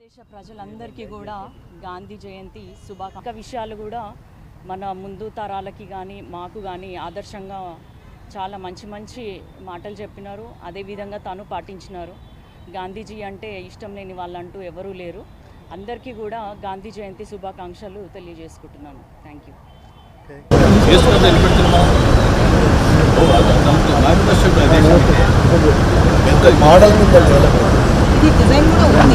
దేశ ప్రజలందరికీ కూడా గాంధీ జయంతి శుభాకాంక్షలు. విషయాలు కూడా మన ముందు తరాలకి కానీ మాకు కానీ ఆదర్శంగా చాలా మంచి మంచి మాటలు చెప్పినారు. అదేవిధంగా తను పాటించినారు. గాంధీజీ అంటే ఇష్టం లేని వాళ్ళంటూ ఎవరూ లేరు. అందరికీ కూడా గాంధీ జయంతి శుభాకాంక్షలు తెలియజేసుకుంటున్నాను. Thank you. ఇది డిజైన్ కూడా ఉంది.